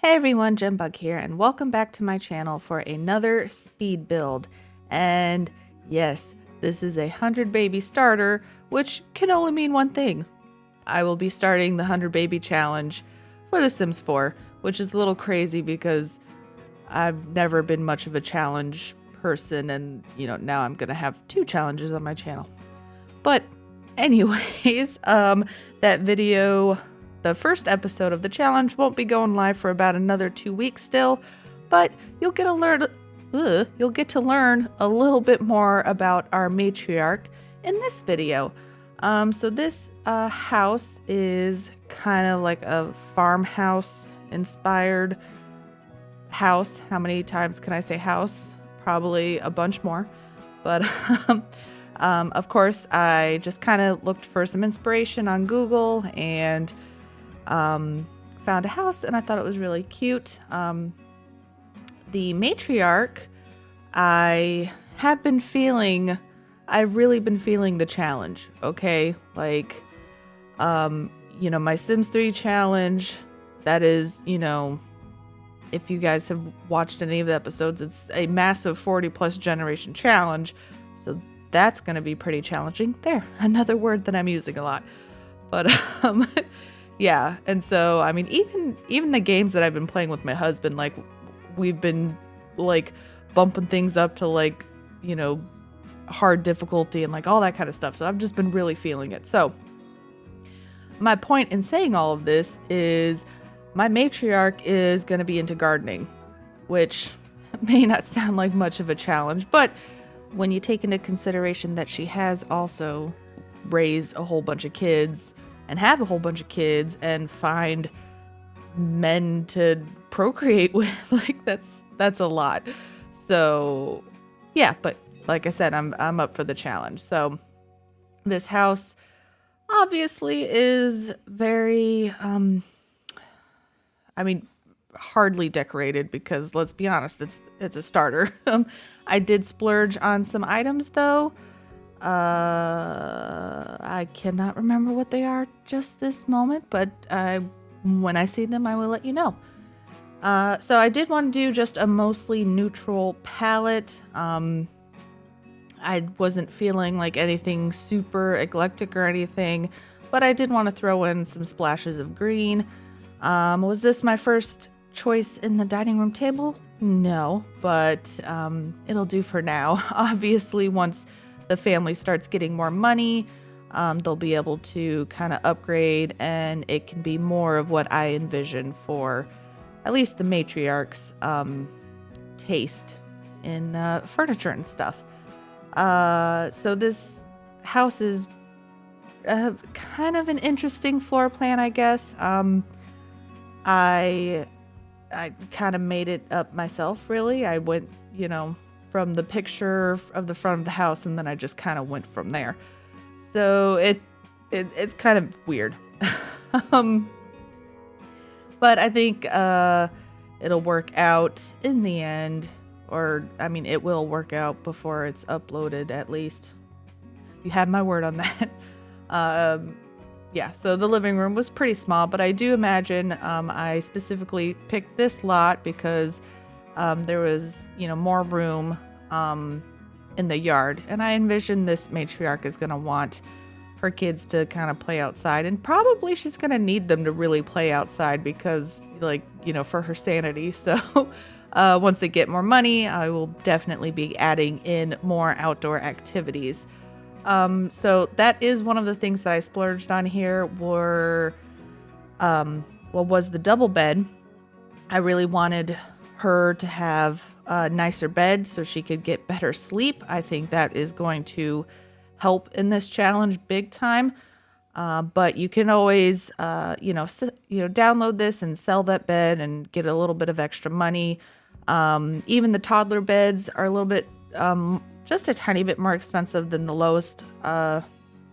Hey everyone, jennabugger here, and welcome back to my channel for another speed build. And yes, this is a 100 baby starter, which can only mean one thing. I will be starting the 100 baby challenge for The Sims 4, which is a little crazy because I've never been much of a challenge person, and now I'm gonna have 2 challenges on my channel. But anyways, that video, the first episode of the challenge, won't be going live for about another 2 weeks still, but you'll get to learn a little bit more about our matriarch in this video. So this house is kind of like a farmhouse inspired house. How many times can I say house? Probably a bunch more, but of course I just kind of looked for some inspiration on Google and found a house, and I thought it was really cute. The matriarch, I've really been feeling the challenge, okay? Like, my Sims 3 challenge, that is, if you guys have watched any of the episodes, it's a massive 40+ generation challenge, so that's going to be pretty challenging. There, another word that I'm using a lot. But, yeah, and so, I mean, even the games that I've been playing with my husband, like, we've been, like, bumping things up to, like, hard difficulty and, like, all that kind of stuff. So I've just been really feeling it. So my point in saying all of this is my matriarch is going to be into gardening, which may not sound like much of a challenge, but when you take into consideration that she has also raised a whole bunch of kids and have a whole bunch of kids and find men to procreate with, like, that's a lot. So yeah, but like I said, I'm up for the challenge. So this house obviously is very hardly decorated, because let's be honest, it's a starter. I did splurge on some items though. I cannot remember what they are just this moment, but when I see them, I will let you know. So I did want to do just a mostly neutral palette. I wasn't feeling like anything super eclectic or anything, but I did want to throw in some splashes of green. Was this my first choice in the dining room table? No, but it'll do for now. Obviously, once the family starts getting more money, they'll be able to kind of upgrade, and it can be more of what I envision for at least the matriarch's taste in furniture and stuff. So this house is kind of an interesting floor plan, I guess. I kind of made it up myself, really. I went, from the picture of the front of the house, and then I just kind of went from there. So it's kind of weird. But I think it'll work out in the end, or I mean, it will work out before it's uploaded, at least. You have my word on that. Yeah, so the living room was pretty small, but I do imagine I specifically picked this lot because there was, more room in the yard, and I envision this matriarch is going to want her kids to kind of play outside, and probably she's going to need them to really play outside because, like, for her sanity. So once they get more money, I will definitely be adding in more outdoor activities. So that is one of the things that I splurged on here was the double bed. I really wanted her to have a nicer bed so she could get better sleep. I think that is going to help in this challenge big time. But you can always, download this and sell that bed and get a little bit of extra money. Even the toddler beds are a little bit, just a tiny bit more expensive than the lowest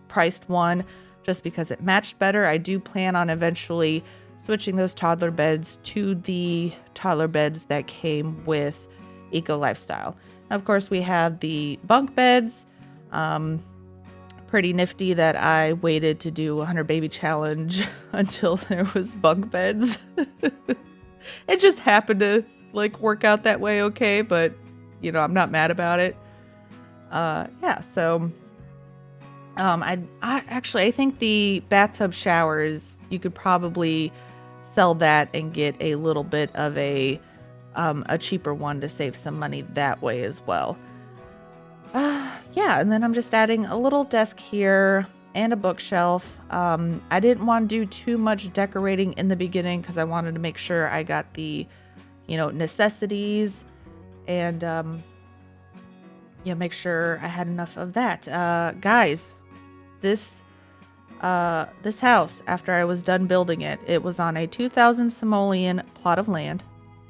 priced one, just because it matched better. I do plan on eventually switching those toddler beds to the toddler beds that came with Eco Lifestyle. Of course, we have the bunk beds. Pretty nifty that I waited to do 100 baby challenge until there was bunk beds. It just happened to like work out that way okay, but you know, I'm not mad about it. Yeah, so I actually I think the bathtub showers, you could probably sell that and get a little bit of a cheaper one to save some money that way as well. Yeah, and then I'm just adding a little desk here and a bookshelf. I didn't want to do too much decorating in the beginning because I wanted to make sure I got the, you know, necessities and yeah, make sure I had enough of that. Guys, this house, after I was done building it, it was on a 2,000 simoleon plot of land,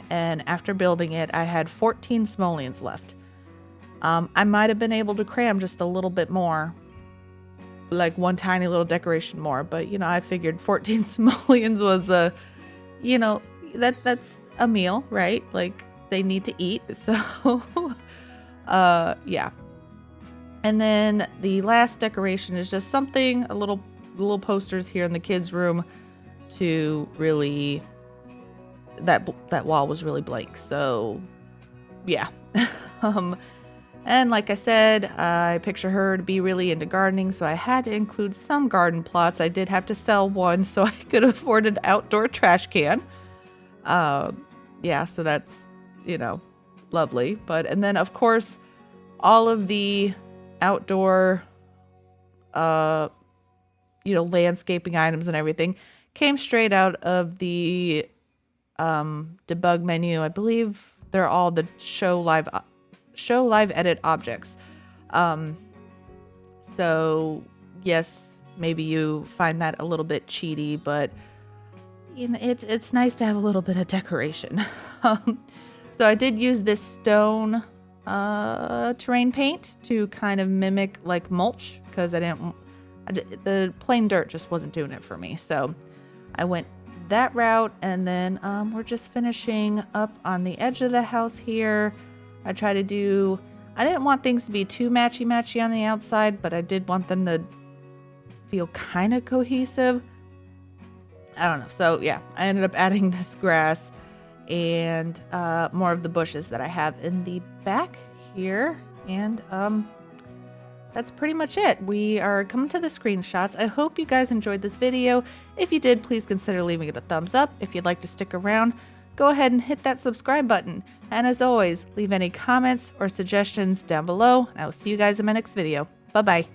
and after building it, I had 14 simoleons left. I might have been able to cram just a little bit more, like one tiny little decoration more, but you know, I figured 14 simoleons was you know, that's a meal, right? Like they need to eat, so yeah. And then the last decoration is just something, a little posters here in the kids' room to really, that wall was really blank. So yeah. And like I said, I picture her to be really into gardening, so I had to include some garden plots. I did have to sell one so I could afford an outdoor trash can. Yeah, so that's, you know, lovely. And then of course, all of the outdoor, you know, landscaping items and everything came straight out of the debug menu. I believe they're all the show live edit objects. So yes, maybe you find that a little bit cheaty, but you know, it's nice to have a little bit of decoration. So I did use this stone terrain paint to kind of mimic like mulch, because the plain dirt just wasn't doing it for me. So I went that route, and then we're just finishing up on the edge of the house here. I didn't want things to be too matchy on the outside, but I did want them to feel kind of cohesive. I don't know. So yeah, I ended up adding this grass and more of the bushes that I have in the back here. And that's pretty much it. We are coming to the screenshots. I hope you guys enjoyed this video. If you did, please consider leaving it a thumbs up. If you'd like to stick around, go ahead and hit that subscribe button. And as always, leave any comments or suggestions down below. I will see you guys in my next video. Bye-bye.